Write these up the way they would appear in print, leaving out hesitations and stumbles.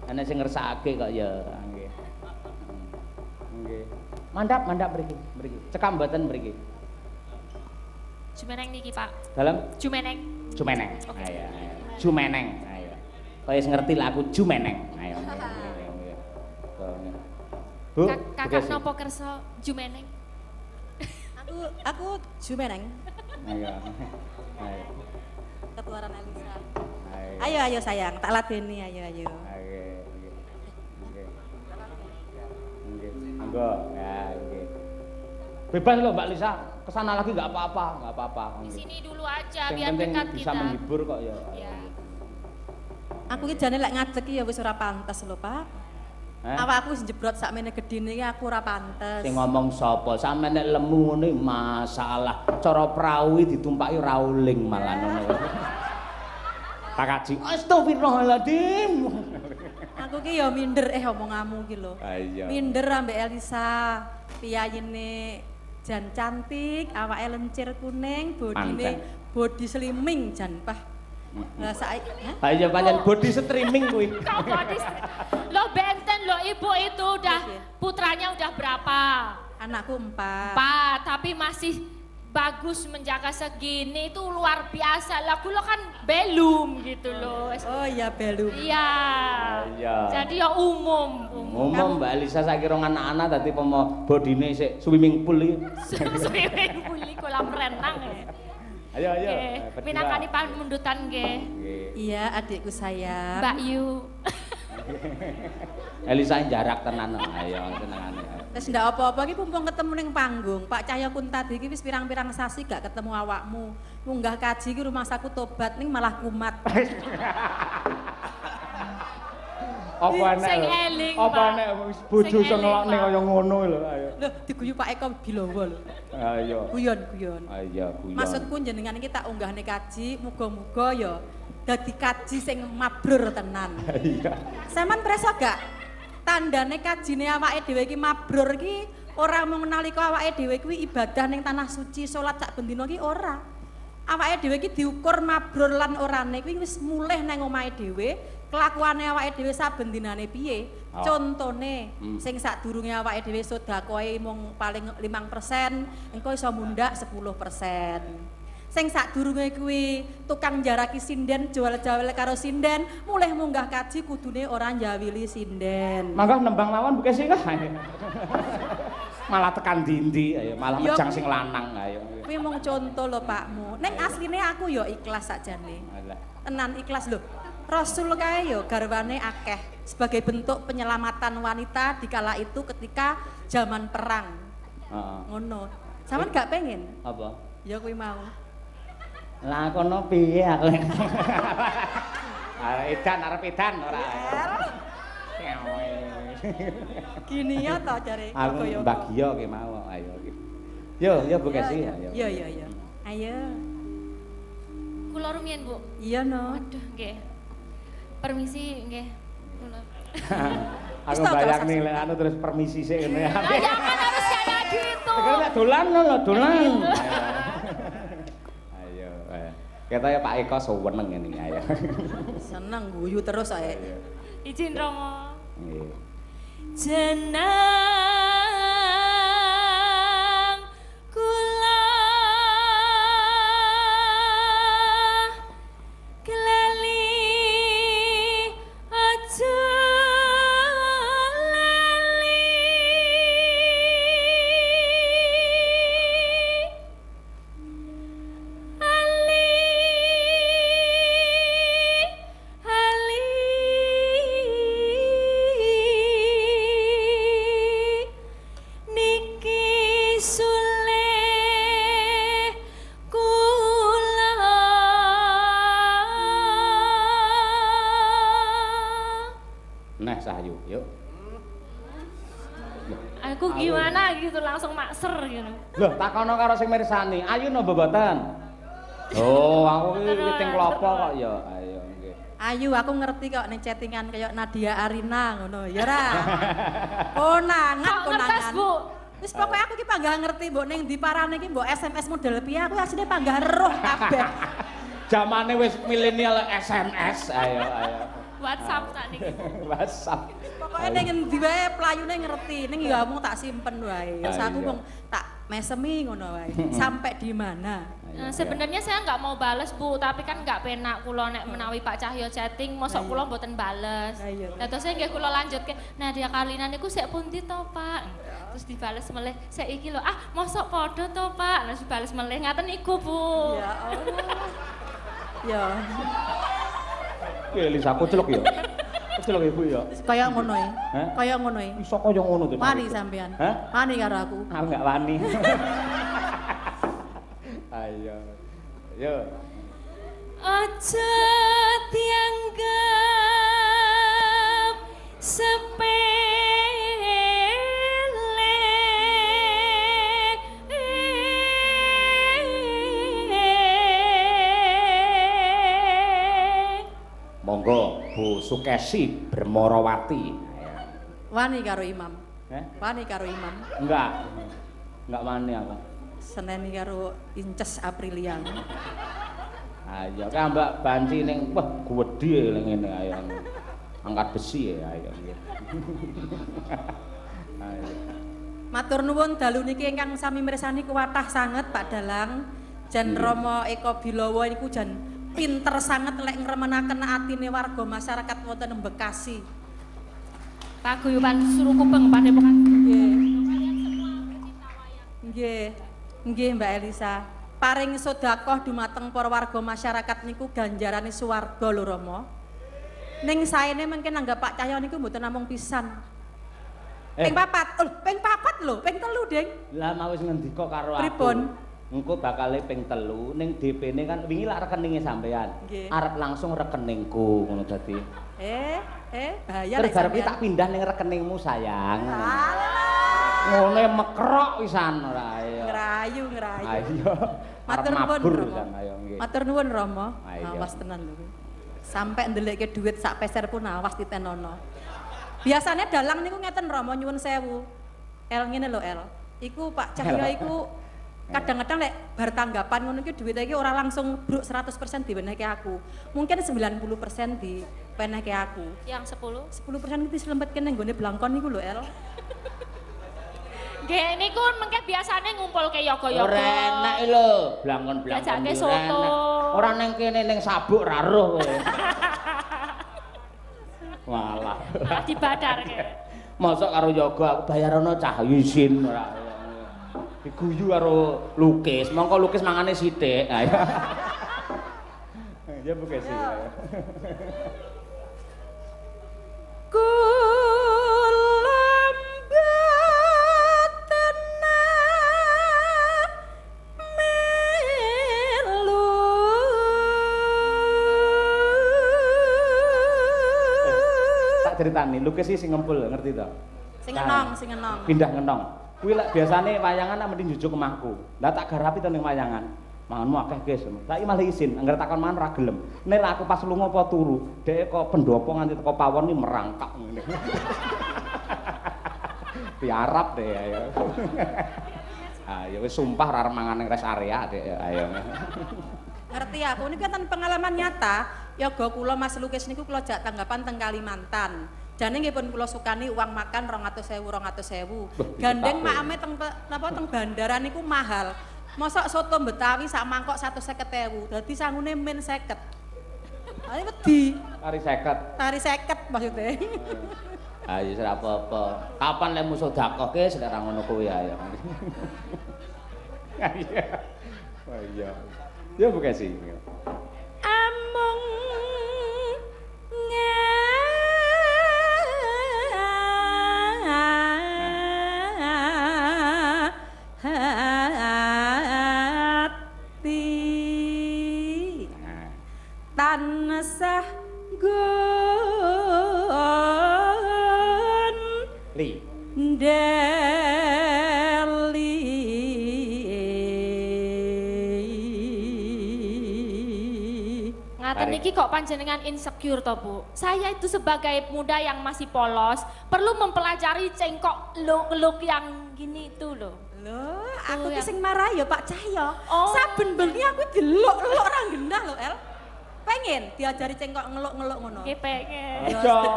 Ana sing ngersakake kok ya. Nggih. Nggih. Mandap mriki. Cekam mboten mriki. Jumeneng niki, Pak. Dalam Jumeneng. Jumeneng. Ayo. Jumeneng. Ayo. Kaya ngerti lagu Jumeneng. Ayo. Bu, Kakak nopo kersa Jumeneng? Aku Jumeneng. Ayo. Ayo. Ketularan Elisa. Ayo sayang, tak ladeni ayo. Enggak, ya, nggih. Bebas loh Mbak Lisa, kesana lagi nggak apa-apa. Di sini dulu aja Yang biar penting dekat bisa kita. menghibur kok ya. Ya. Aku ki jane lek ngajek ya wis ora pantes lho, Pak. Awakku wis jebrot sakmene gedine iki aku ora pantes. Sing ngomong sapa? Sampe nek lemu ngene masalah. Cara prau ditumpaki rauling malah ngono. Pak Kaji, astagfirullahaladzim. Aku ki ya minder omonganmu ki lho. Minder ambek Elisa. Piyayine jan cantik, awake lencir kuning, bodine body slimming jan pah. Lah saiki, Ayo pancen body streaming kuwi. Kau body lo benten lo ibu itu udah putranya udah berapa? Anakku 4. 4, tapi masih bagus menjaga segini itu luar biasa. Lah lo kan belum gitu loh. Oh iya belum. Iya. Jadi ya umum. Umum Mbak Elisa saiki rong anak-anak dadi pomo bodine sik swimming pool iki. Swimming pool iki kolam renang ya. Ayo. Minangkani pamundutan nggih. Iya, adikku sayang. Mbak Yu. Elisa jarak tenan. Ayo senengane. Wis ndak apa-apa iki mumpung ketemu ning panggung. Pak Cahya Kuntadi iki wis pirang-pirang sasi gak ketemu awakmu. Munggah kaji iki rumahsaku tobat ning malah kumat. Apa nek bojo iso ngelokne kaya ngono lho ayo. Lho diguyu Pak Eko Bilowo lho. Ayo. Guyon. Ayo guyon. Maksudku jenengan iki tak unggahne kaji, muga-muga ya dadi kaji sing mabrur tenan. Iya. Sampeyan preso gak tandane kajine awake dhewe iki mabrur iki ora mung nalika awake dhewe kuwi ibadah ning tanah suci, salat sak bendina iki ora. Awake dhewe iki diukur mabrur lan orane kuwi wis mulih nang omahe dhewe, kelakuane awake dhewe saben dinane piye. Contone sing sadurunge awake dhewe sedekahe mung paling 5%, engko iso mundhak 10%. Sing sadurunge kuwi tukang jaraki sinden, jual-jual karo sinden, mulih munggah kaji kudune ora njawili sinden. Mangga nembang lawan buke sih kah? Malah tekan dindi, ayo malah mejang sing lanang ayo. Kuwi mung conto lho Pakmu. Ning asline aku ya ikhlas sakjane. Tenan ikhlas lho. Rasul kae ya garwane akeh sebagai bentuk penyelamatan wanita dikala itu ketika zaman perang. Ngono. Sampeyan gak pengen? Apa? Ya kuwi mau. Lah kono piye aku. Arep edan ora. Gini ya to jare Aku bagio ki mau ayo. Yo Bu Kesi ayo. Yo. Ayo. Kula rumiyin, Bu. Iya no. Waduh, nggih. Permisi nggih. Kula. Aku bayang nih lek anu terus permisi sik ngene ya. Lah jangan harus kayak gitu. Tekan lek dolan lho, dolan. Ayo. Katanya Pak Eko seneng ini ayo. Seneng guyu terus ae. Izin Romo. Nggih. Jenang kula kelali aja Sayu, yuk. Aku gimana gitu langsung makser gitu. Loh, takono karo sing mirsani. Ayu no boboten. Oh, aku iki witing klopo kok ya. Ayo nggih. Ayu aku ngerti kok ning chattingan kayak Nadia Arina ngono ya ra. Konangan. Bu. Wis pokoke aku ki panggah ngerti mbok ning ndi parane ki mbok SMS model piye aku asline panggah roh kabeh. Zamane wis milenial SMS. Ayo. WhatsApp tak niki. WhatsApp. Pokoke ning endi wae playune ngerti, ning ya mung tak simpen wae. Wis aku mung tak mesemi ngono wae. Sampai di mana? Sebenarnya saya nggak mau bales Bu, tapi kan nggak penak kula nek menawi Pak Cahyo chatting, mosok kula mboten bales. Lah terus saya nggih kula lanjutke, nah dia kalinan niku sik pundi to Pak? Terus dibales melih, sik iki lho, mosok padha to Pak? Terus dibales melih, ngaten iku Bu. Ya Allah. Ya. Ki Lisa kuceluk ya. Kuceluk Ibu ya. Kaya ngono e. Kaya ngono e. Iso kaya ngono to. Wani sampean. Hah? Wani karo aku. Aku enggak wani. Ayo. Yo. Aja dianggap sepele. Monggo Bu Sukesi Bermorawati. Wani karo Imam. Wani karo Imam. Enggak. Enggak wani aku. Seneni karo Inces Aprilia. Ayo kan Mbak banci ning wah gedhe ning ngene ayo. Angkat besi ya ayo nggih. Ayo. Matur nuwun dalu niki ingkang sami mirsani kuwatah sanget Pak Dalang. Jan Rama Eko Bilowo niku jan pinter sanget lek ngremenaken atine warga masyarakat wonten ing Bekasi. Paguyuban Surukupeng Padepokan. Nggih. Nggih. Nggih Mbak Elisa. Paring sedekah dumateng para warga masyarakat niku ganjarane suwarga lho Rama. Ning saene mungkin anggap Pak Cahyo niku mboten namung pisan. Ping 4. Ping 4 lho, ping 3, Ding. Lah mau wis ngendika karo aku. Pripun? Engko bakale ping 3 ning DP-ne kan wingi lak rekeninge sampean. Arep langsung rekeningku ngono dadi. Bahaya lek sampean. Terus tak pindah ning rekeningmu sayang. Ngene mekrok pisan ora ayo. Ngrayu. Ayo. Matur nuwun Rama. Ayo nggih. Matur nuwun Rama. Awas tenan lho. Sampai ndelekke duit sak peser pun awas ditenono. Biasanya dalang niku ngeten Rama nyuwun sewu. El ngene lho El. Iku Pak Cahyo iku kadang-kadang lek bar tanggapan ngono iki duwite iki ora langsung bruk 100% diwenehke aku. Mungkin 90% diwenehke aku. Yang 10? 10% iki dislempetke ning nggone blangkon niku lho El. Nggih niku mengke biasane ngumpulke yoga-yoga. Ora enak lho, blangkon-blangkon. Jajake soto. Ora ning kene ning sabuk ra roh kowe. Walah. Dibadarke. Mosok karo yoga aku bayarono cah isin ora. Diguyu karo lukis, mongko lukis mangane sithik. Ayo. Ya Bu Kesi. Ceritane lukis sih sing ngempul ngerti to? Sing ngenong. Pindah ngenong. Kuwi lek biasane wayangan nek mending njujuk omahku. Lah tak garapi to ning wayangan. Manganmu akeh guys. Saiki malah izin, angger takon mangan ora gelem. Nek aku pas lunga apa turu, dhek kok pendopo nganti teko pawon ni merangkak ngene. Piarap deh ayo. Ayo wis sumpah ora mangan ning rest area dek ayo. Ngerti aku niku kan pengalaman nyata. Yoga kula Mas Lukis niku kula jak tanggapan teng Kalimantan. Jane nggih pun kula sukani uang makan 200.000. Gandeng makame teng napa teng bandara niku mahal. Mosok soto Betawi sak mangkok 150.000. Dadi sangune min 50. Ayo wedi. Tari 50 maksudnya. Ayo ora apa-apa. Kapan lek musuh dakoke selek ra ngono kuwi ayo. Oh iya. Ya Bu Kesi. Amung hati tansah gon Li ngaten iki kok panjenengan insecure to Bu? Saya itu sebagai muda yang masih polos perlu mempelajari cengkok look yang gini itu loh. Loh, aku ki sing marah ya Pak Cahyo. Oh. Saben bengi aku delok-delok ora gendah lho El. Pengen diajari cengkok ngeluk-ngeluk ngono. Nggih pengen. Aja.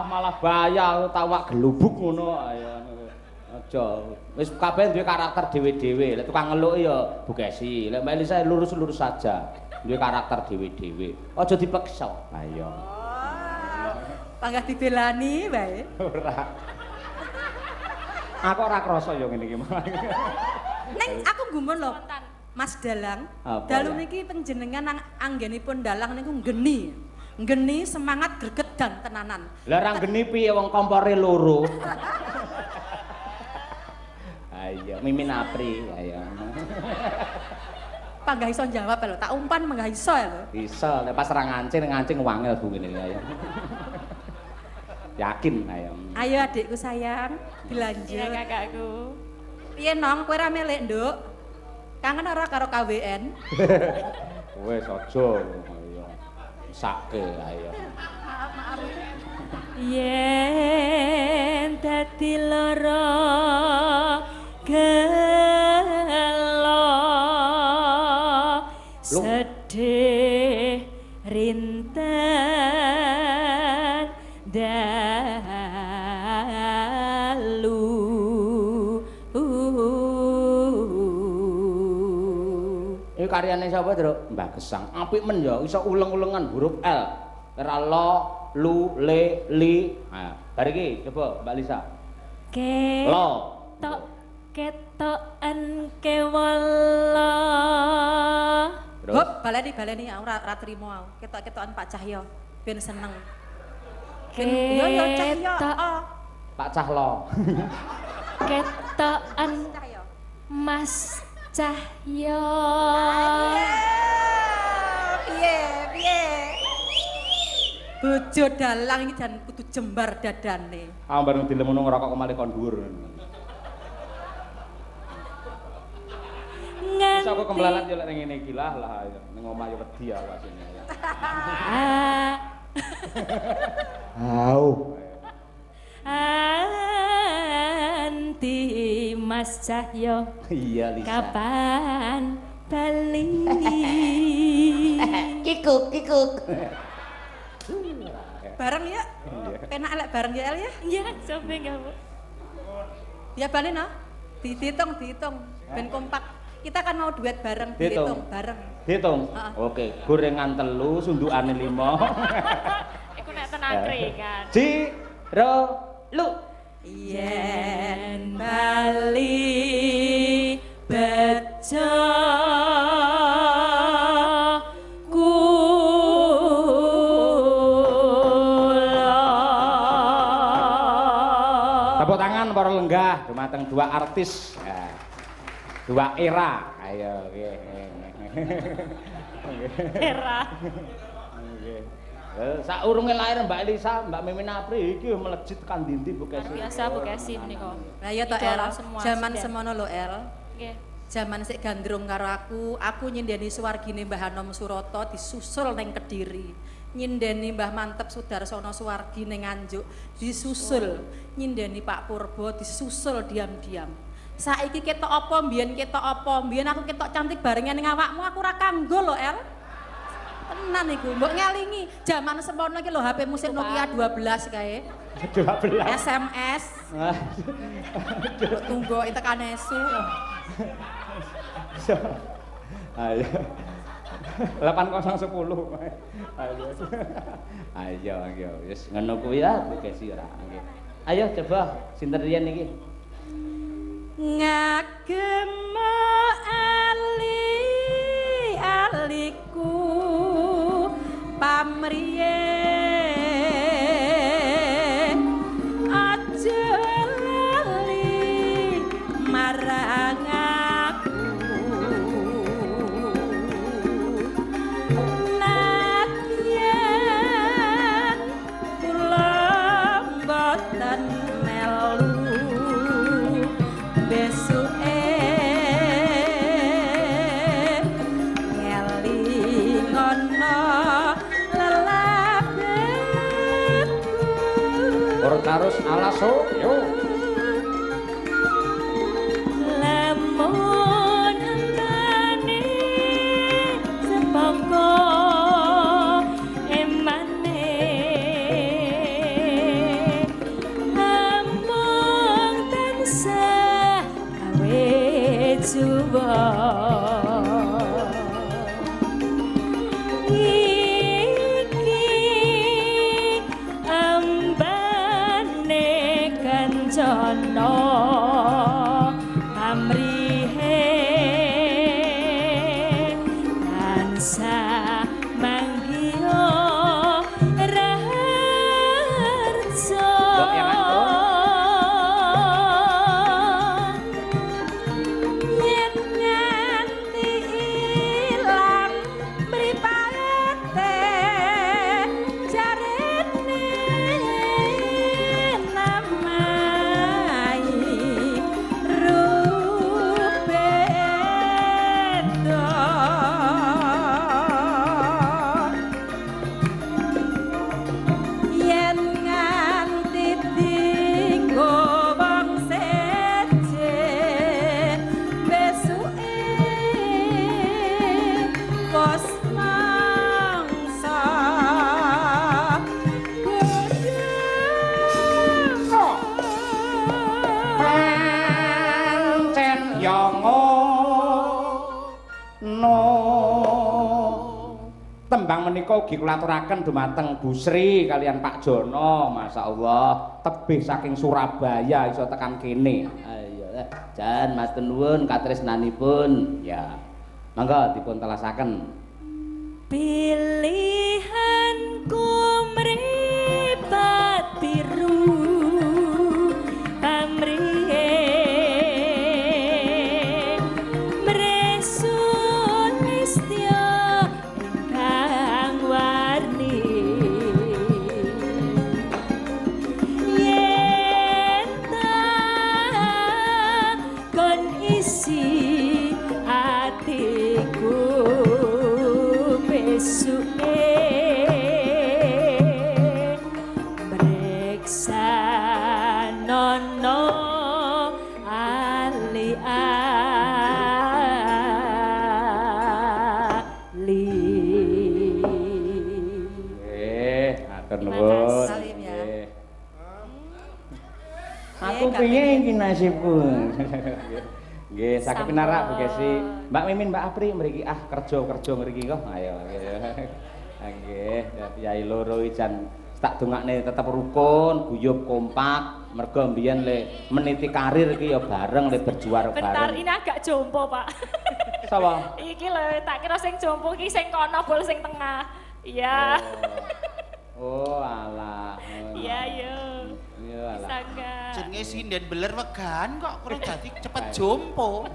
Malah bahaya tawak gelubuk ngono ayo. Aja. Wis kabeh duwe karakter dhewe-dhewe. Lek tukang ngeluk ya Bukesi. Lek Mbak Elisa lurus-lurus saja. Duwe karakter dhewe-dhewe. Aja dipeksa. Ayo. Panggah dibelani wae. Ora. Aku ora krasa ya ngene iki. Neng aku gumun lho. Mas Dalang, dalu niki panjenengan anggenipun dalang niku geni. Geni semangat gregedan tenanan. Lah ra geni piye wong kompore loro. Ayo Mimin Apri, ayo. Panggah iso jawab lho, tak umpan panggah iso lho. Iso, nek pas ra ngancing wangel Bu ngene ayo. Yakin ayo. Ayo adikku sayang, dilanjut. Iya kakakku. Piye nong kowe ra melek, Nduk? Kangen ora karo KWN? Wes aja ayo. Sake ayo. Maaf. Yen dadi lara gelo sedih rinten dalu. Iki karyane sapa, Truk? Mbah Gesang. Apik men ya, iso uleng-ulengan huruf L. Ora lo, lu, le, li. Nah, bar iki coba Mbak Lisa. Lo. Tok ketoken kewala. Terus Hop, baleni aku ora trimo aku. Ketok-ketokan Pak Cahyo ben seneng. Ben yo Cahyo. Oh. Pak Cahlo. Ketoken Cahyo. Mas Cahyo. Piye? Bojo dalang iki jan kudu jembar dadane. Ambar dilemono ngerokok kemali kon dhuwur. Wis aku kemblalan yo lek ning ngene iki lah ning omah yo wedi aku asine. Au. Anti Mas Cahyo. Iya Lisa. Kapan bali? Kikuk. Bareng ya? Penak lek bareng ya El ya? Iya, coba enggak, Bu? Ya balik no? Dihitung. Ben kompak. Kita kan mau duet bareng, dihitung bareng. Dihitung? Oke, gorengan 3, sundukane 5. Iku nek tenangkri kan. Ro, lu. Yen bali bejo Tepuk tangan para lenggah, dumateng dua artis. Ya. Dua era. Ayo, nggih. era. Nggih. Saurunge lair Mbak Elisa, Mbak Mimin Apri iki melejit tekan ndi Bu Kesi. Biasa Bu Kesi menika. Lah ya to El, jaman semono lho El. Nggih. Jaman sik gandrung karo aku nyindeni suwargine Mbah Hanom Surata disusul ning Kediri. Nyindeni Mbah Mantep Sudarsono Suwargi ning Nganjuk disusul. Nyindeni Pak Purbo disusul diam-diam. Saiki ketok apa mbiyen ketok apa? Mbiyen aku ketok cantik barengan ning awakmu aku ora kanggo lho El. Tenan iku, mbok ngelingi jaman semono iki lho HP musik Nokia 12 kae. 12. SMS. Tunggu tekan esu. Ayo. 8010. Ayo. Ayo, wis ngono kuwi ya Bu Kesi ora. Nggih. Ayo coba sinten riyen iki? Ngagem aliku pamriye aja lali marang aku nadyan kula mboten melu besuke ngelingono lelapetku Karus alaso yo. Lamun entane sepoko wicana amrihe tansah manggiya raharja yen nganti ilang mripate jarene namai rubeda yen nganti tinggo wong seje besuke pos mangsa pancen ya ngono tembang menika ugi kula aturaken dumateng Bu Sri kalian Pak Jono masyaallah tebih saking Surabaya iso tekan kene ayo jan matur nuwun katresnanipun ya monggo dipun telasaken pilihanku mripat biru pamrihe mresun nistya ingkang warni yen ta kon isi atiku besuke mreksa nono ali matur nuwun Salim ya. aku piye iki nasibku nggih saged pinarak Bu Gesi Mbak Mimin Mbak Apri mriki kerja mriki kok ayo nggih Yai loro ijan tak dongakne tetep rukun guyub kompak mergo mbiyen le meniti karir iki ya bareng le berjuang bareng bentar ini agak jompo Pak sapa iki lho tak kira sing jompo iki sing kono bol sing tengah iya oh alah iya yo iya bisa enggak jenenge sinden beler wegan kok kurang dadi cepet jompo.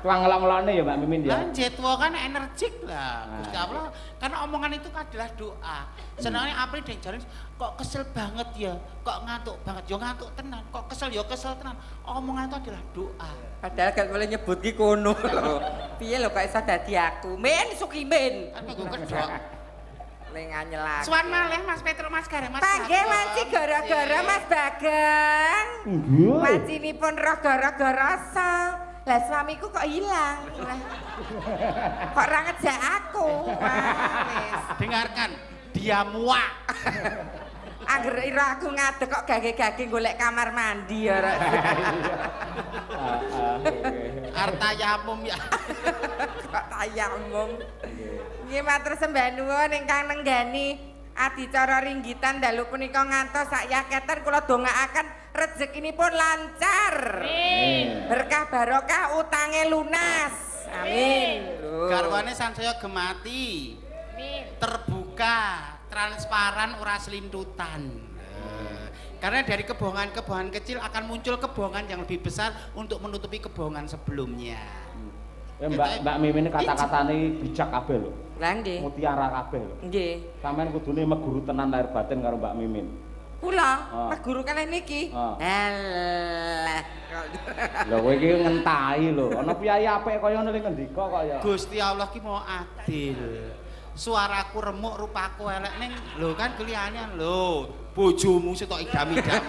Tukang ngelok-ngelokne ya Mbak Mimin ya. Lanjut tua kan energik lah. Gusti Allah karena omongan itu adalah doa. Senangnya April deng jaring kok kesel banget ya, kok ngantuk banget, yo ngantuk tenan, kok kesel yo kesel tenan. Omongan itu adalah doa. Padahal gak boleh nyebut ki kono lho. Piye lho kok iso dadi aku? Min Sukimin. Kan kok kedok. Le nganyelake. Suwan malih Mas Petro Mas Gareng Mas. Panggih manci gara-gara Mas Bagong. Nggih. Mancinipun roh gara-gara sa. Lah suamiku kok hilang. Kok ora ngejak aku. Wis. Dengarkan, dia muak. Angger ira aku ngadeg kok gage-gage golek kamar mandi ya. Artayamum ya. Kok tayamum. Nggih matur sembah nuwun ingkang nenggani adicara ringgitan dalu punika ngantos sak yaketen kula dongaaken rezekinipun lancar. amin Berkah barokah utange lunas. Amin. Garwane sansaya gemati. amin Terbuka, transparan, ora selintutan. Karena dari kebohongan-kebohongan kecil akan muncul kebohongan yang lebih besar untuk menutupi kebohongan sebelumnya. Mbak Mimin kata-katane bijak kabeh lho. Lah nggih. Mutiara kabeh lho. Nggih. Sampeyan kudune meguru tenan lahir batin karo Mbak Mimin. Kula Mas guru kalian niki. Alah. Lho kowe iki ngentahi lho. Ana piyai apik kaya ngene ning ngendika kok ya. Gusti Allah ki mau adil. Suaraku remuk, rupaku elek ning lho kan keliyane lho. Bojomu setok idam-idam.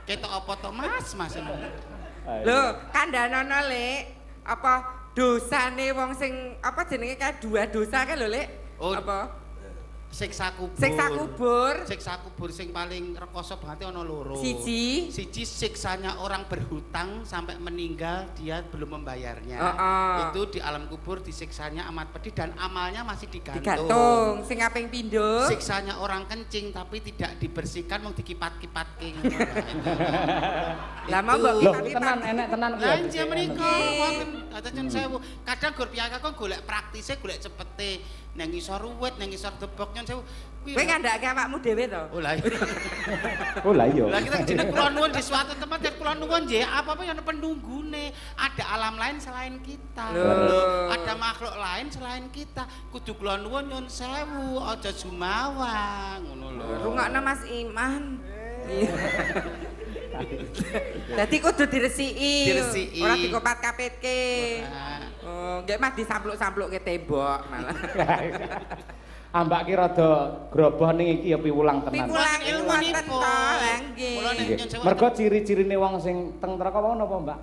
Ketok apa to Mas? Lho, kandhanono Lek. Apa dosane wong sing apa jenenge kae dua dosa kan lho Lek? Oh. Apa? Siksa kubur. Siksa kubur sing paling rekoso banget ana loro. Siji siksanya orang berhutang sampai meninggal dia belum membayarnya. Itu di alam kubur disiksanya amat pedih dan amalnya masih digantung. Sing kaping pindho. Siksanya orang kencing tapi tidak dibersihkan mau dikipat-kipatke. Lah mau mbok tenan enek tenan kuwi. Lah nggih menika wonten Daten sewu. Kadang gur piyaka kok golek praktise, golek cepete. Nang ngisor ruwet, nang ngisor debok nyon sewu. Kowe ngandhake awakmu dhewe to? Oh lah iya. Oh lah iya. Lah kita jeneng kula nuwun di suatu tempat ya kula nuwun nggih, apa-apa yang penunggune. Ada alam lain selain kita. Ada makhluk lain selain kita. Kudu kula nuwun nyun sewu, aja jumawa ngono lho. Rungokno Mas Iman. Dadi kudu diresiki. Ora dikopat kapitke. Oh, nggih Mas disampluk-samplukke tembok malah. Ambak ki rada groboh ning iki ya piwulang tenan. Piwulang ilmu wonten to, lha nggih. Mergo ciri-cirine wong sing teng neraka wau napa, Mbak?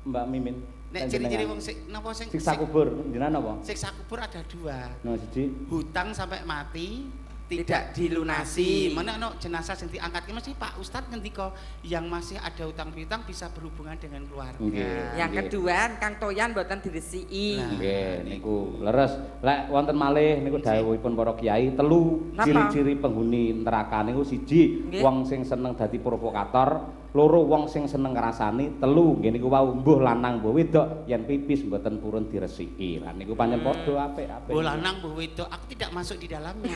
Mbak Mimin. Nek ciri-ciri wong sing napa sing siksa kubur, jenengan napa? Siksa kubur ada dua. No, siji hutang sampai mati tidak dilunasi. Mana no jenazah sing diangkat mesti Pak Ustadz ngendika yang masih ada utang piutang bisa berhubungan dengan keluarga. Yang kedua Kang Toyan mboten diresiki. Nggih niku leres. Lek wonten malih niku dawuhipun para kiai telu ciri-ciri penghuni neraka niku siji wong sing seneng dadi provokator, loro wong sing seneng ngrasani, telu nggih niku wau mbuh lanang mbuh wedok yen pipis mboten purun diresiki. Lah niku pancen padha apik-apik. Mbuh lanang mbuh wedok aku tidak masuk di dalamnya.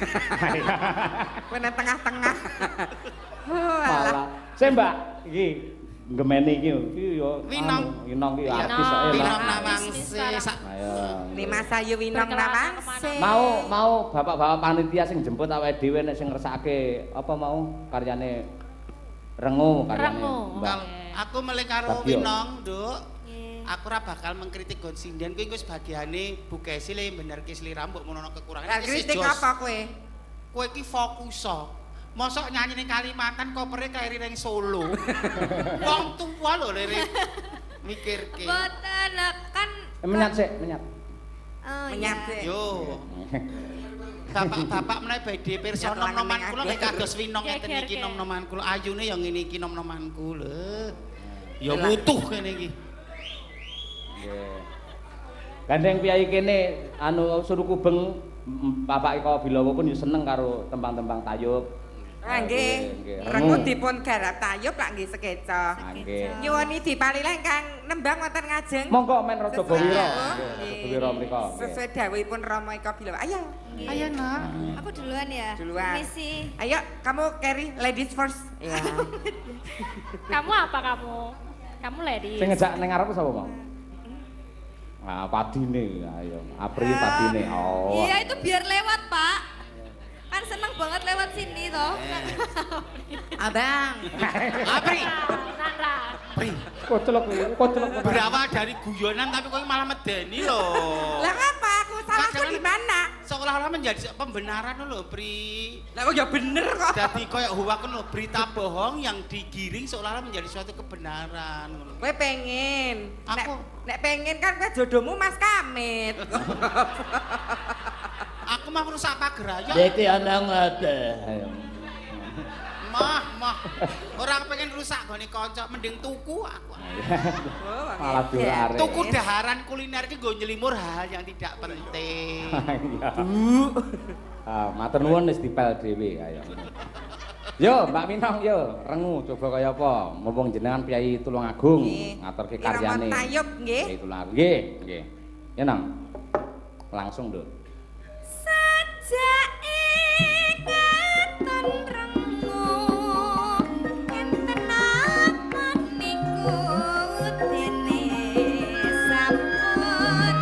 Kowe nang tengah-tengah. Malah. Saya Mbak iki ngemeni iki yo winong ki artis ae lah. Winong Nawangse. Ayo. Limas Ayu Winong Nawangse. Mau bapak-bapak panitia sing jemput awake dhewe nek sing ngersakake apa mau karyane Rengu karyane Mbak. Aku melih karo Winong, Nduk. Aku ora bakal mengkritik Gon Sinden, kuwi wis bagiane Bu Kesi le benerke sliramu mbok mono kekurangan. Lah kritik apa kowe? Kowe iki fokus. Mosok nyanyi ning Kalimantan kopere kairi ning Solo. Wong tuwa lho lere mikirke. Mboten kan menyat sik, menyat. Oh, menyat sik. Yo. Bapak-bapak menawi badhe pirsa nom-noman kula nek kados Winong ngeten iki nom-noman kula. Ayune ya ngene iki nom-nomanku lho. Ya mutuh kene iki. Nggih. Gandeng piyai kene anu suruh kubeng Bapak Eko Bilowo pun yo seneng karo tembang-tembang tayub. Ah nggih. Rengu dipun garap tayub lak nggih sekeca. Nggih. Nyuwuni dipalilih Kang nembang wonten ngajeng. Monggo men Raja Gawira. Gawira mriku. Sesuai dawuhipun Rama Eko Bilowo. Ayo. Ayo Nak. Aku duluan ya. Duluan. Misi. Ayo kamu carry ladies first. Ya. Kamu apa kamu? Kamu ladies. Sing ngejak ning ngarep sapa, Bang? Ah, padine ayo. Apri padine. Oh. Iya itu biar lewat, Pak. Kan seneng banget lewat sini toh. Abang. Apri. Nandra. Pri. Kocelok. Berawal dari guyonan tapi kok malah medeni lho. Lah apa? Aku salahku di mana? Seolah-olah menjadi pembenaran lho, Pri. Lah kok ya bener kok. Jadi koyo huwaken lho berita bohong yang digiring seolah-olah menjadi suatu kebenaran ngono. Kowe pengen. Nek pengen kan kowe jodohmu Mas Kamit. Aku mah rusak pager aja. Iki ana ngate. Mah. Orang pengen rusak gone kanca, mending tuku aku. Malah durare. Tuku daharan kuliner iki nggo nyelimur hal yang tidak penting. Ah, matur nuwun wis dipel dhewe ayo. Yo, Mbak Minong yo, Rengu coba kaya apa? Mumpung jenengan Piyai Tulungagung ngaturke karyane. Tayub nggih. Piyai Tulungagung nggih. Ya nang. Langsung lho. Sajak ingatan Rengu enten apa niku dene sampun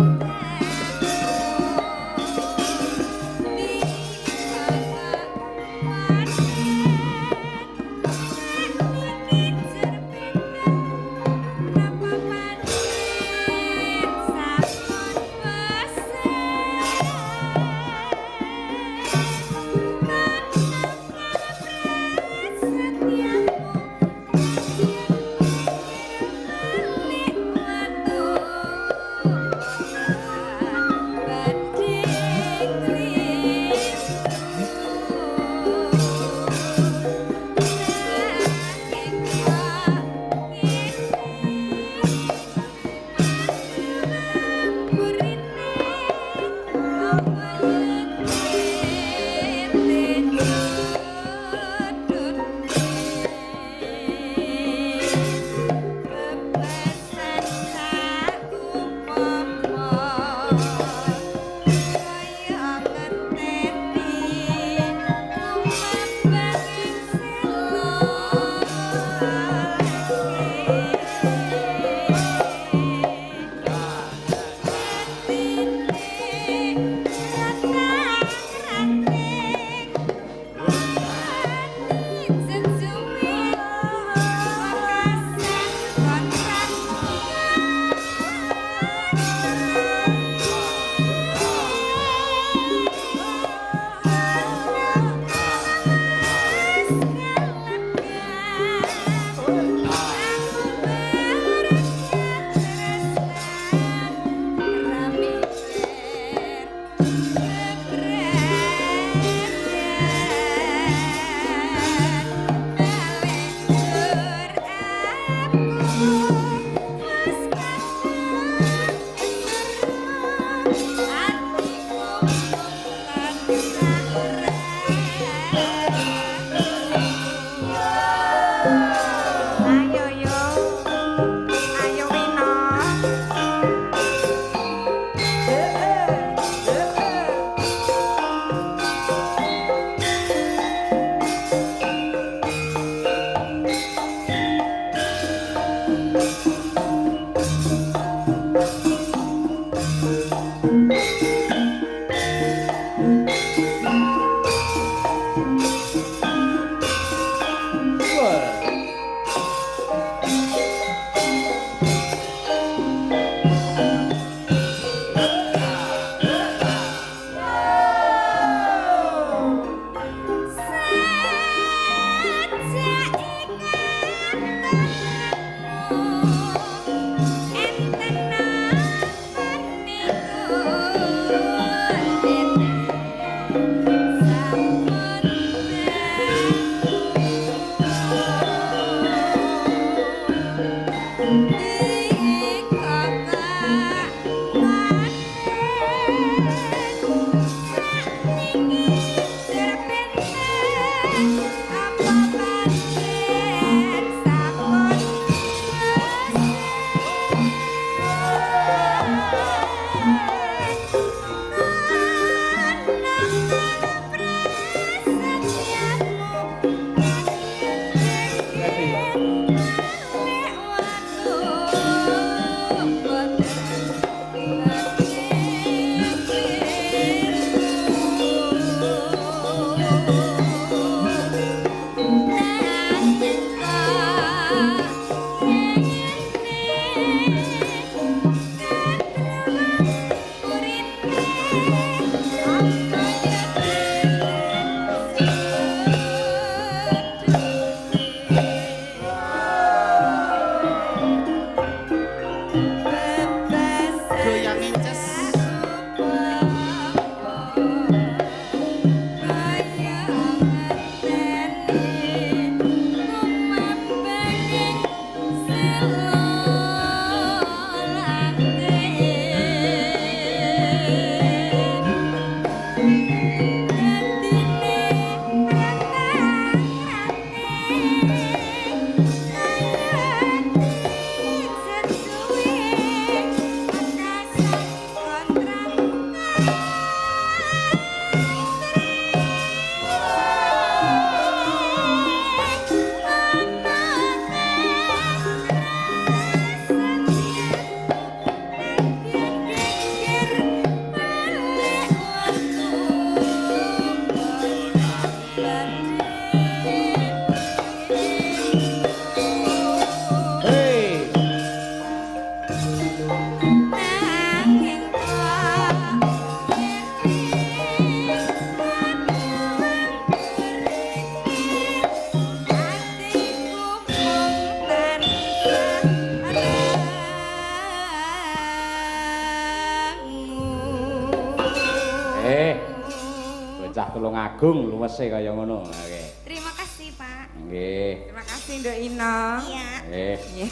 Tulungagung luwese kaya ngono. Oke. Terima kasih, Pak. Nggih. Terima kasih Nduk Ino. Iya. Nggih.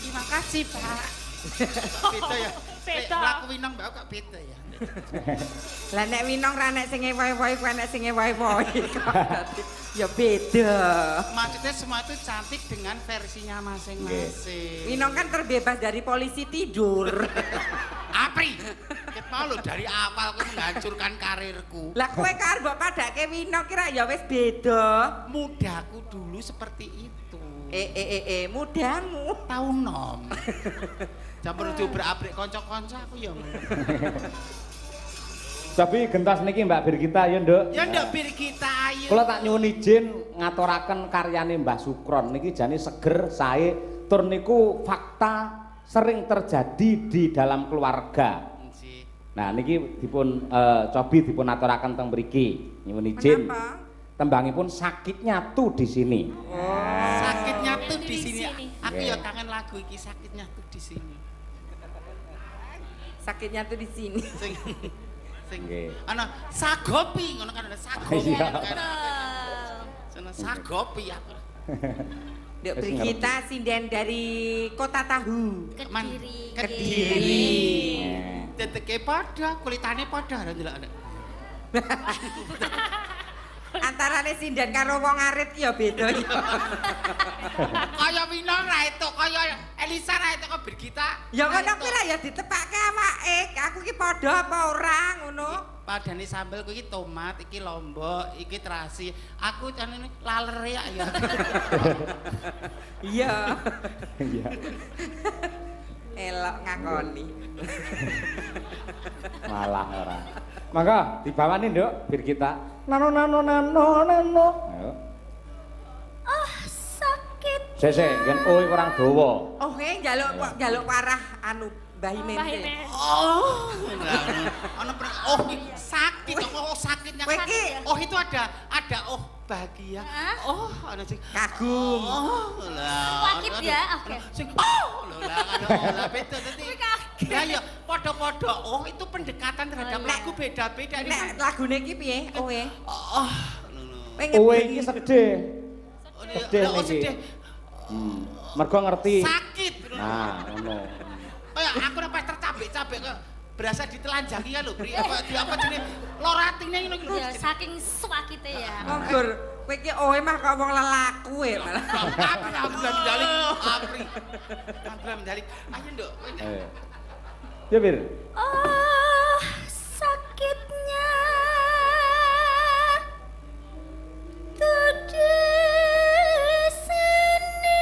Terima kasih, Pak. Beda ya. Beda. Laku Winong mbak kok beda ya. Lah nek Winong ra nek sing ewoe-ewoe kuwi nek sing ewoe-ewoe. Ya beda. Maksudnya semua itu cantik dengan versinya masing-masing. Winong kan terbebas dari polisi tidur. Apri, ket mau lo dari awal aku menghancurkan karirku. Lah kowe karo mbok padake Winong kira ya wis beda. Mudaku dulu seperti itu. Mudamu. Tahu nom. Campur diobrak-abrik kanca-kanca aku ya. Tapi gentas niki Mbak Birgita ya, Nduk. Ya ndak bir kita ayo. Kula tak nyuwun izin ngaturaken karyane Mbah Sukron niki jane seger, sae, tur niku fakta sering terjadi di dalam keluarga. Nah niki dipun cobi dipun aturaken teng mriki. Nyuwun izin. Kenapa? Tembangipun sakitnya tuh di sini. Sakitnya tuh di sini. Aku Oke. ya kangen lagu iki sakitnya tuh di sini. Sakitnya tuh di sini. Sing Nggih. ana sagopi ngono kan ada sagopi. Iya. Sono sagopi aku. Nduk Brigita sinden dari Kota Tahu. Kediri. Kediri. Teteke padha, kulitane padha lho ndelok. Antarane sinden karo wong arit ya beda ya. Kaya Winong ra itu, kaya Elisa ra itu kok Brigita. Ya ngono kuwi lah ya ditepake awake. Aku ki padha apa ora ngono. Padane sambel kuwi iki tomat, iki lombok, iki terasi. Aku cenene laler ya. Iya. Iya. Elok ngakoni. Malah ora. Mangga dibawani Nduk Birgita. Nano. Ayo. Sakit. Sik, kan kurang dawa. Oh, njaluk parah anu Mbah Imen. Oh. Ana oh sakit, oh sakitnya. Kowe ki Oh itu ada oh bahagia. Oh ana sing kagum. Oh lah. Sakit ya, oke. Sing oh lah beda dadi. Ya ya padha-padha. Oh itu pendekatan terhadap lagu beda-beda. Nek lagune iki piye? Owe. Oh. Kowe iki sedih. Sedih Oh niki. sedih. Mergo ngerti. Sakit. Nah, ngono. Kayak aku nek pas tercabik-cabik kok berasa ditelanjangi kan lho, Bri. Apa jenenge loratine ngono iki lho. Ya saking sakite ya. Monggur, kowe iki owe mah kok wong lelaku e malah. Alhamdulillah mendalik. Apri. Alhamdulillah mendalik. Ayo, Nduk. Ayo. Ya, Bir. Oh, sakitnya tuh di sini.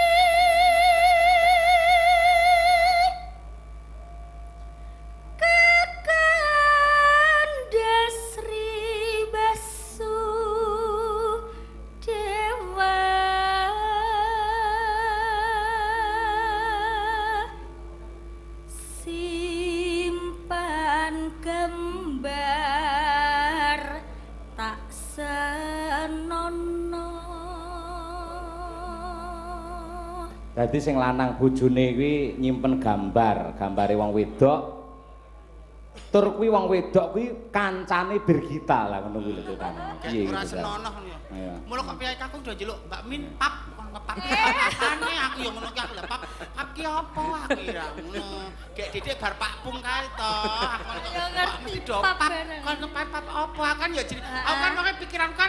Kakanda Sri Basudewa. Simpan gambar tak senono. Dadi sing lanang bojone kuwi nyimpen gambar, gambare wong wedok. Tur kuwi wong wedok kuwi kancane Birgita lah ngono kuwi lho ceritane. Piye Ora gitu. senonoh ngono ya. Iya. Mula kok piye kakung do njeluk Mbak Min pap ngepap. Apane aku ya ngono ki aku lho pap. Pap ki apa aku ya ngono. Gek Didik bar pakpung kae to. Aku Ya ngerti, do pap pap. bareng. Kon ngepap pap apa kan ya jeneng. Aku kan makanya pikiran kan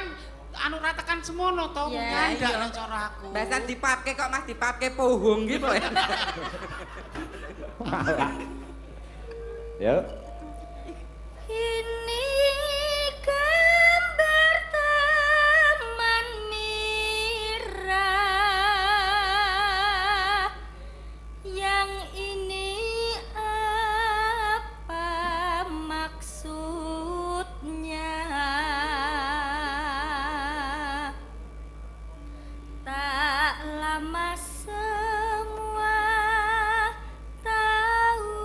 anu ratakan semono to. Ya, Ndak nang cara aku. Basan dipapke kok Mas dipapke pohong gitu ya. Ya. Ini gambar taman Mira. Yang ini apa maksudnya? Tak lama semua tahu.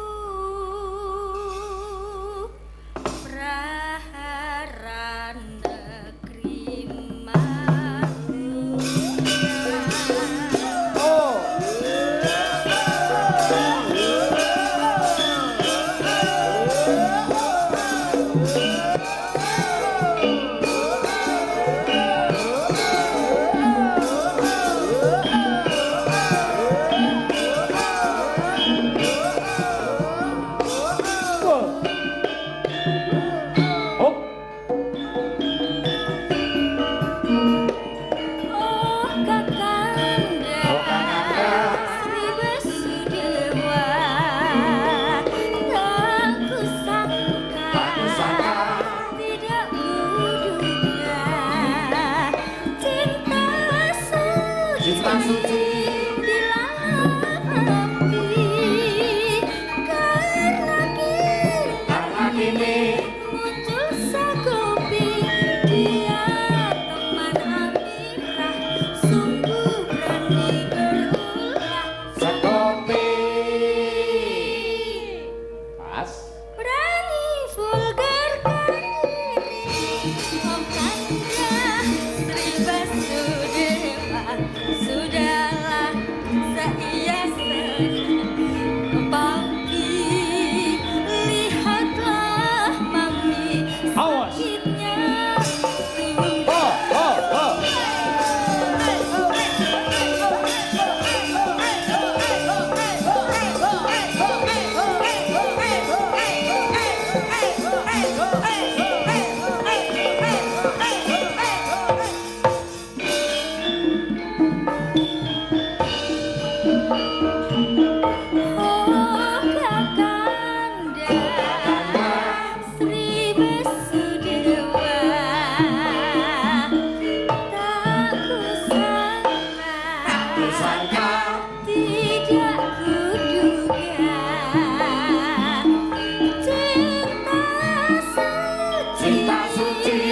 cinta suci karena kini muncul sekopi dia teman amirah sungguh berani berulah sekopi Pas. berani vulgarkan diri oh kanda Sri Basudewa sudahlah seia Papi lihatlah mami Awas. sakitnya Oh, oh, oh. oh kakanda Sri Basudewa tak kusangka tidak kuduga cinta suci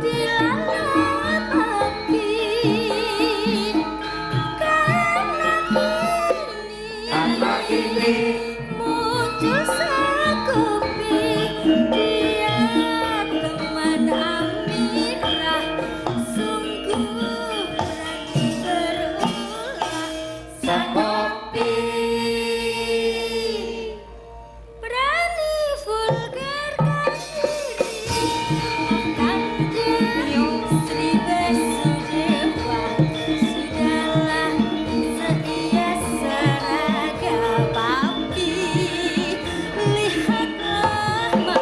dilalat api karena kini muncul sekopi dia teman amirah sungguh berani berulah sekopi berani vulgarkan diri kanjeng Sri Basudewa sudahlah setia seraga papi lihatlah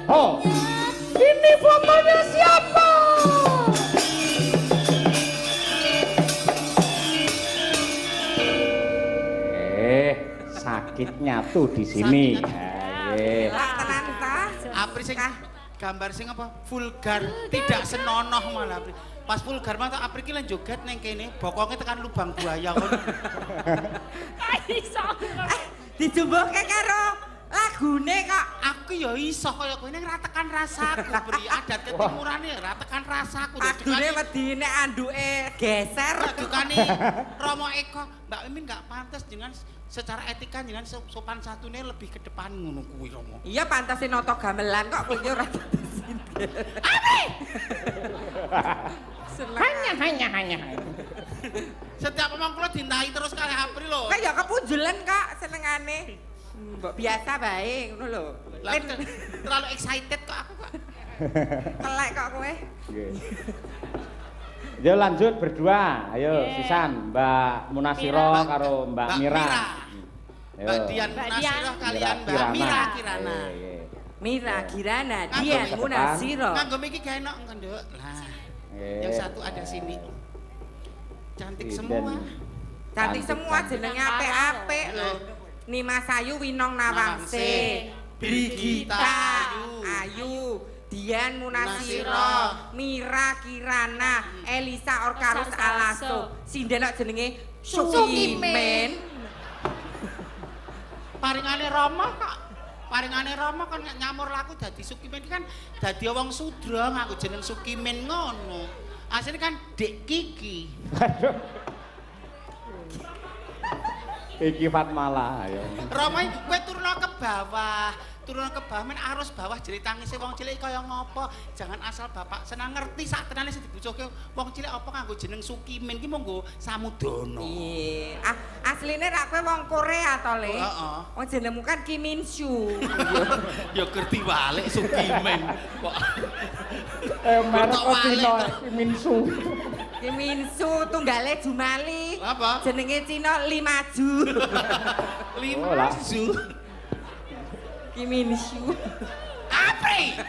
Oh. masaknya Ini fotonya siapa? Sakitnya tuh di sini. Lah tenan ta? Apri sing gambar sing apa? Vulgar, tidak senonoh malah Apri. Pas vulgar mah Apri ki lan joget ning kene, bokonge tekan lubang buaya ngono. Dijumbuhke karo lagune kok. Aku ya iso kaya kowe ning ra tekan rasaku, Pri. Adat ketimurane ra tekan rasaku. Adune wedi nek anduke geser. Dukane Romo Eko, Mbak Mimin enggak pantas dengan secara etika dengan sopan satunya lebih ke depan ngono kuwi Romo. Iya pantasin noto gamelan kok kowe ora tetesin. Hanya. Setiap omong kula dintahi terus kali April lho. Kayak ya kepunjulan kok senengane. Mbok biasa bae ngono lho. Lah, terlalu excited kok aku kok. Kelek kok kowe. Yo lanjut berdua. Ayo sisan Mbak Munasiro karo Mbak Mira. Mbak Dian Munasiro kalian Mbak Mira Kirana. Mira Kirana, Dian Munasiro. Nganggo iki gawe enak Nduk. Lah. Yang satu ada sini. Cantik semua. Cantik semua jenenge apik-apik lho. Nima Sayu Winong Nawangse, Brigita Ayu, Dian Munasiro, Mira Kirana, Elisa Orkarus Alaso, sindelok jenenge Sukimen. Paringane Rama kok. Paringane Rama kan nyamur laku dadi Sukimen iki kan dadi wong sudra ngaku jeneng Sukimen ngono. Asline kan Dek Kiki. Iki Fatmala ya. Rama kowe turun ke bawah. Turun ke bawah men arus bawah jeli tangise wong cilik kaya ngopo. Jangan asal bapak senang ngerti sak tenane sing dibutuhke wong cilik apa nganggo jeneng Sukimen ki monggo Samudana. Iya. Asline rak kowe wong Korea to, Le? Heeh. Wong jenengmu kan Kim Min Soo. Ya ngerti walik Sukimen kok. Merek Cina Minsu. Kim Min Soo tunggale Jumali. Apa? Jenenge Cina Limaju. Limaju. Kim Min Soo. Apri?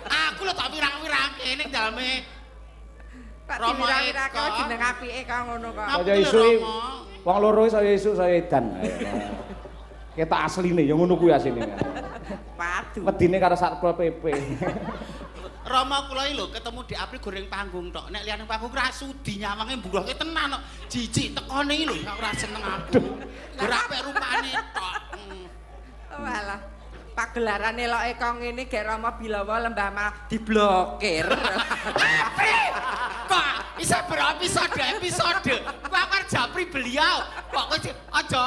Aku lho tak wirang-wirangke ning daleme Kok Rama diwira-wirake Eko. jeneng apike kok ngono kok. Apa Saya tuh, isu Rama? wong loro saya isu saya edan. Ketok asline ya ngono kuwi asline. Padu. Medine karo Satpol PP. Rama kula iki lho ketemu Dik Apri goreng panggung tok. Nek liyane panggung ra sudi nyawange mburuhke tenan kok. Jijik tekone iki lho ora seneng aku. Ora apik rupane tok. Walah. Pagelaran eloke kok ngene gek Rama Bilawa lembah malah diblokir. Kok isa episode. Kok arep japri beliau. Kok aja.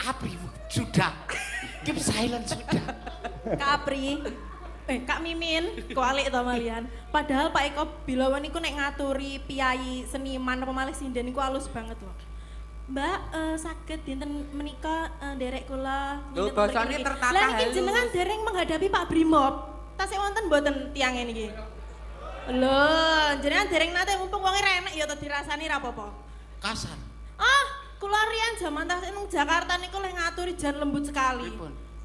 Apri sudah. Keep silent sudah. Kak Apri. Kak Mimin, kualik to malian. Padahal Pak Eko Bilawa niku nek ngaturi piyai seniman apa malih sinden niku halus banget loh. Mbak, saged dinten menika derek kula. Lho basane tertata halus. Lah niki jenengan dereng menghadapi Pak Brimob. Tasih wonten mboten tiyang niki? Lho, jenengan dereng nate mumpung wonge renek ya to dirasani ra apa-apa. Kasar. Kula riyen jaman tasih nang Jakarta niku leh ngaturi jan lembut sekali.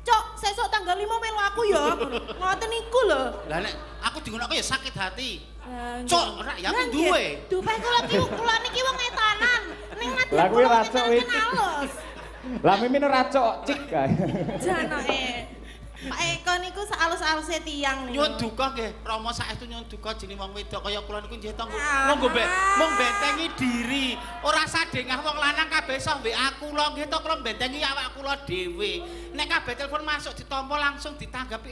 Cok, sesuk tanggal 5 melu aku ya. Ngoten niku lho. Lah nek aku dingonoke ya sakit hati. Cok, ora ya aku duwe. Dupe kula niki wong etanan. Ning nate lah kuwi racok iki. Lah mimin racok cik kae. Janake. Pak Eko niku saalus-aluse tiyang niku. Nyuwun duka nggih, Rama saestu nyuwun duka jeneng wong wedok kaya kula niku nggih tonggo. Mung bentengi diri. Ora sadengah wong lanang kabeh iso mbek aku lho nggih to kula bentengi awak kula dhewe. Nek kabeh telepon masuk ditampa langsung ditanggapi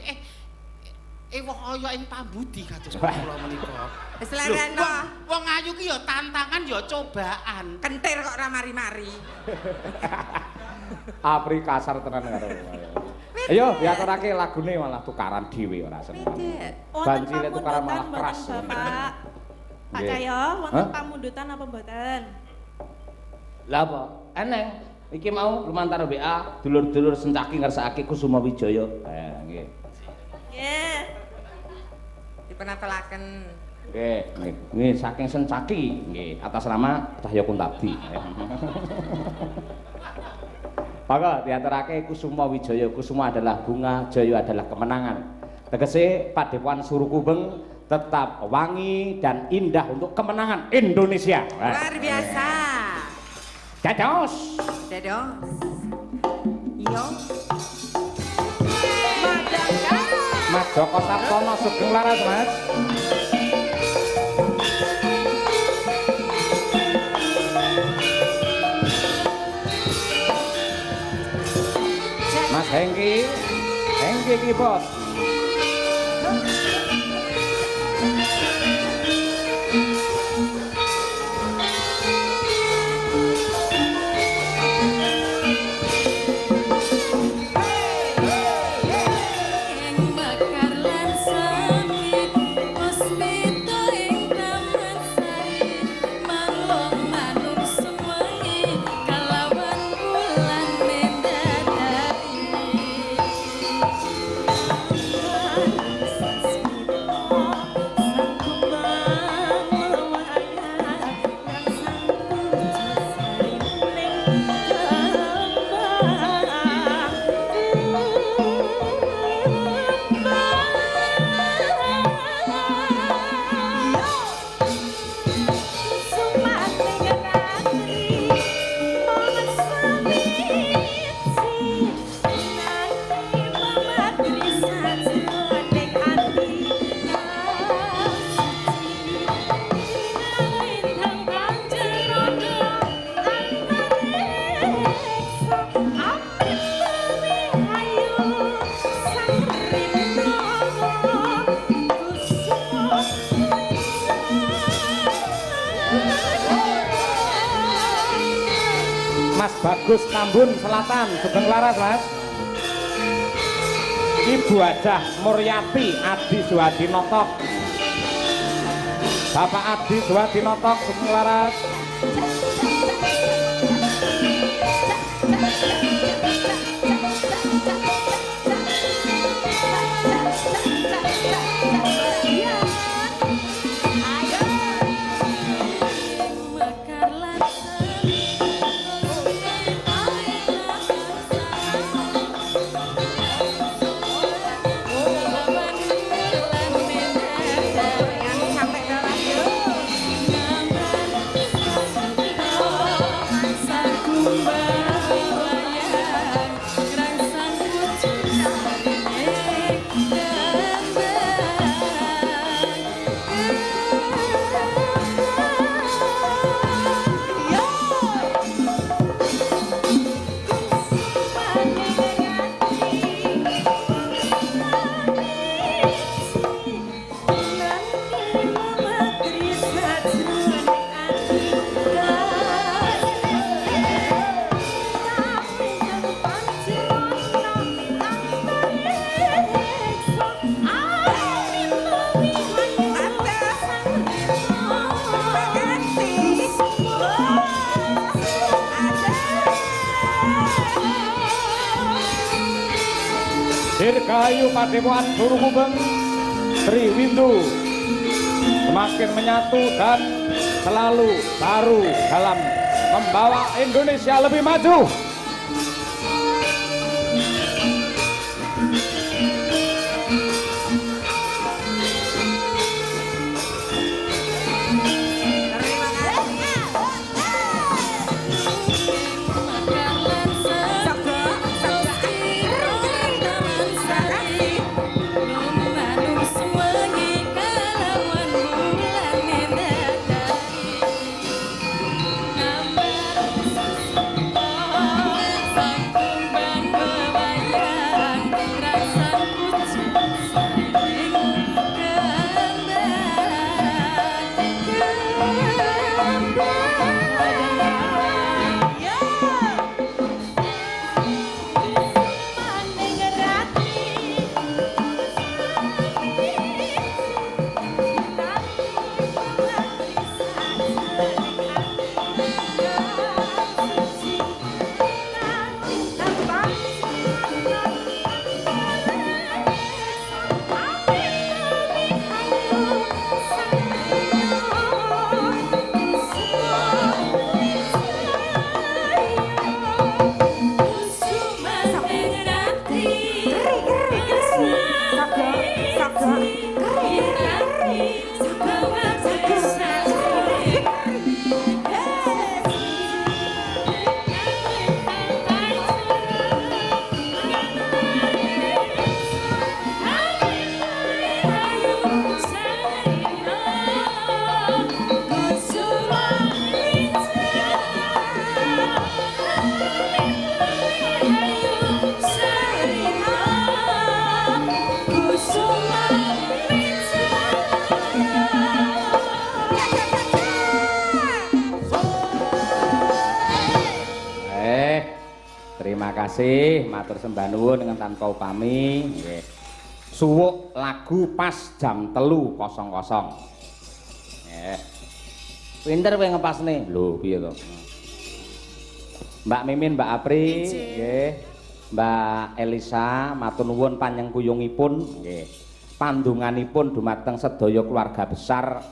wong kaya ing pambudi kados kula menika. Wis lereno. Wong ayu ki ya tantangan ya cobaan. Kentir kok ora mari-mari. Apri kasar tenan karo. Ayo diaturake lagune malah tukaran dhewe ora seneng. Banci lek tukaran malah keras. Bapak. Pak Cahyo, wonten pamundutan apa mboten? Lah apa? Eneng. Iki mau lumantar WA dulur-dulur Sencaki ngersakake Kusuma Wijaya. Nggih. Nggih. Dipunatelaken. Nggih, saking Sencaki nggih atas nama Cahyo Kuntabi. Maka diaturake Kusuma Wijaya. Kusuma adalah bunga, Jaya adalah kemenangan. Tegese Padepokan Surukubeng tetap wangi dan indah untuk kemenangan Indonesia. Luar biasa. Dados. Iya. Mas Joko Sartono Sugeng Laras, Mas. Mas Hengki ki bos. Mas Bagus Tambun Selatan Sugeng Laras, Mas. Ibu Hajah Muryati Adi Suhadinotok. Bapak Adi Suhadinotok Sugeng Laras. Dirgahayu Padepokan Surukubeng Sri Windu semakin menyatu dan selalu baru dalam membawa Indonesia lebih maju. Terima kasih, matur sembah nuwun dengan tanpa upami. Nggih. Suwuk lagu pas jam 3.00. Nggih. Pinter kowe ngepasne. Lho, piye to? Mbak Mimin, Mbak Apri, nggih. Mbak Elisa, matur nuwun panjang kuyungipun, nggih. Pandunganipun dumateng sedaya keluarga besar